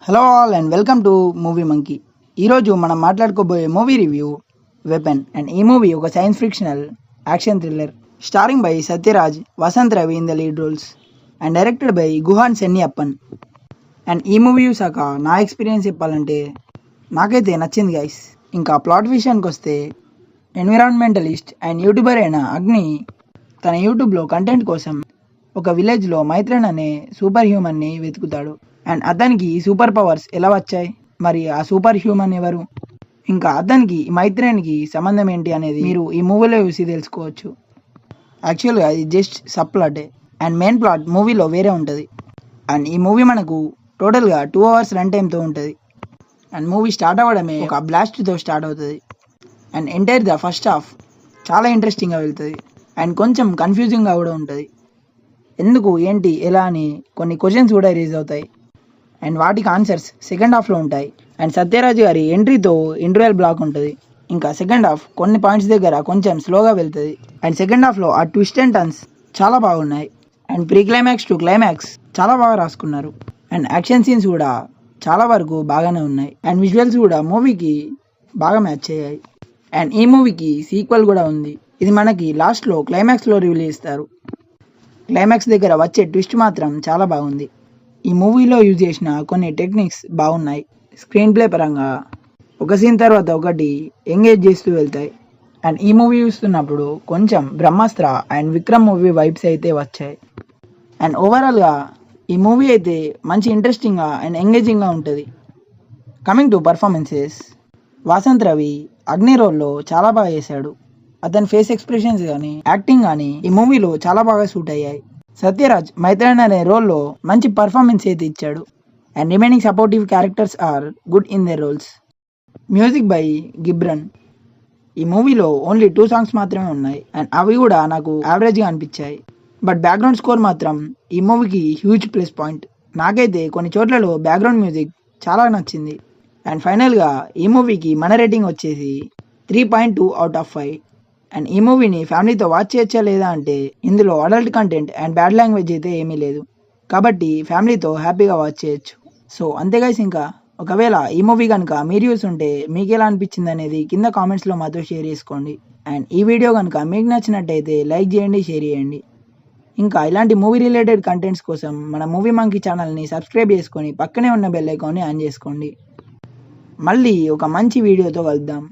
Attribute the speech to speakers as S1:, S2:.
S1: Hello all and welcome to movie monkey. ఈరోజు మనం మాట్లాడుకోబోయే మూవీ రివ్యూ వెపన్. అండ్ ఈ మూవీ ఒక science fictional action thriller starring by Sathyaraj, Vasanth Ravi in the lead roles and directed by Guhan Senniappan. And ఈ movie చూసాక నా experience చెప్పాలంటే నాకైతే నచ్చింది గైస్. ఇంకా ప్లాట్ విషయానికి వస్తే ఎన్విరాన్మెంటలిస్ట్ అండ్ యూట్యూబర్ అయిన అగ్ని తన యూట్యూబ్లో కంటెంట్ కోసం ఒక విలేజ్లో మైత్రన్ అనే సూపర్ హ్యూమన్ని వెతుకుతాడు. అండ్ అతనికి సూపర్ పవర్స్ ఎలా వచ్చాయి, మరి ఆ సూపర్ హ్యూమన్ ఎవరు, ఇంకా అతనికి మైత్రేనికి సంబంధం ఏంటి అనేది మీరు ఈ మూవీలో చూసి తెలుసుకోవచ్చు. యాక్చువల్గా ఇది జస్ట్ సబ్ ప్లాటే అండ్ మెయిన్ ప్లాట్ మూవీలో వేరే ఉంటుంది. అండ్ ఈ మూవీ మనకు టోటల్గా 2 hours రన్ టైంతో ఉంటుంది. అండ్ మూవీ స్టార్ట్ అవ్వడమే ఒక బ్లాస్ట్తో స్టార్ట్ అవుతుంది. And entire the first half చాలా ఇంట్రెస్టింగ్గా వెళ్తుంది అండ్ కొంచెం కన్ఫ్యూజింగ్గా కూడా ఉంటుంది. ఎందుకు, ఏంటి, ఎలా అని కొన్ని క్వశ్చన్స్ కూడా రేజ్ అవుతాయి అండ్ వాటికి ఆన్సర్స్ సెకండ్ హాఫ్లో ఉంటాయి. అండ్ సత్యరాజ్ గారి ఎంట్రీతో ఇంటర్వెల్ బ్లాక్ ఉంటుంది. ఇంకా సెకండ్ హాఫ్ కొన్ని పాయింట్స్ దగ్గర కొంచెం స్లోగా వెళ్తుంది. అండ్ సెకండ్ హాఫ్లో ఆ ట్విస్ట్ అండ్ టర్న్స్ చాలా బాగున్నాయి. And pre climax to climax చాలా బాగా రాసుకున్నారు. అండ్ యాక్షన్ సీన్స్ కూడా చాలా వరకు బాగానే ఉన్నాయి. అండ్ విజువల్స్ కూడా మూవీకి బాగా మ్యాచ్ అయ్యాయి. అండ్ ఈ మూవీకి సీక్వెల్ కూడా ఉంది. ఇది మనకి లాస్ట్లో క్లైమాక్స్లో రివీల్ చేస్తారు. క్లైమాక్స్ దగ్గర వచ్చే ట్విస్ట్ మాత్రం చాలా బాగుంది. ఈ మూవీలో యూజ్ చేసిన కొన్ని టెక్నిక్స్ బాగున్నాయి. స్క్రీన్ ప్లే పరంగా ఒక సీన్ తర్వాత ఒకటి ఎంగేజ్ చేస్తూ వెళ్తాయి. అండ్ ఈ మూవీ చూస్తున్నప్పుడు కొంచెం బ్రహ్మాస్త్ర అండ్ విక్రమ్ మూవీ వైబ్స్ అయితే వచ్చాయి. అండ్ ఓవరాల్గా ఈ మూవీ అయితే మంచి ఇంట్రెస్టింగ్గా అండ్ ఎంగేజింగ్గా ఉంటుంది. Coming to performances, Vasanth Ravi అగ్ని రోల్లో చాలా బాగా చేశాడు. అతని ఫేస్ ఎక్స్ప్రెషన్స్ కానీ యాక్టింగ్ కానీ ఈ మూవీలో చాలా బాగా సూట్ అయ్యాయి. సత్యరాజ్ మైత్రన్ అనే రోల్లో మంచి పర్ఫార్మెన్స్ అయితే ఇచ్చాడు. And remaining supportive characters are good in their roles. Music by Ghibran. ఈ మూవీలో ఓన్లీ 2 songs మాత్రమే ఉన్నాయి అండ్ అవి కూడా నాకు యావరేజ్గా అనిపించాయి. బట్ బ్యాక్గ్రౌండ్ స్కోర్ మాత్రం ఈ మూవీకి హ్యూజ్ ప్లస్ పాయింట్. నాకైతే కొన్ని చోట్లలో బ్యాక్గ్రౌండ్ మ్యూజిక్ చాలా నచ్చింది. అండ్ ఫైనల్గా ఈ మూవీకి మన రేటింగ్ వచ్చేసి 3.2 out of 5. అండ్ ఈ మూవీని ఫ్యామిలీతో వాచ్ చేయొచ్చా లేదా అంటే ఇందులో adult content and bad language అయితే ఏమీ లేదు, కాబట్టి ఫ్యామిలీతో హ్యాపీగా వాచ్ చేయొచ్చు. సో అంతే గైస్. ఇంకా ఒకవేళ ఈ మూవీ కనుక మీరు చూస్తుంటే మీకు ఎలా అనిపించింది అనేది కింద కామెంట్స్లో మాతో షేర్ చేసుకోండి. అండ్ ఈ వీడియో కనుక మీకు నచ్చినట్టయితే లైక్ చేయండి, షేర్ చేయండి. ఇంకా ఇలాంటి మూవీ రిలేటెడ్ కంటెంట్స్ కోసం మన మూవీ మంకీ ఛానల్ని సబ్స్క్రైబ్ చేసుకొని పక్కనే ఉన్న బెల్ ఐకాన్ని ఆన్ చేసుకోండి. మళ్ళీ ఒక మంచి వీడియోతో కలుద్దాం.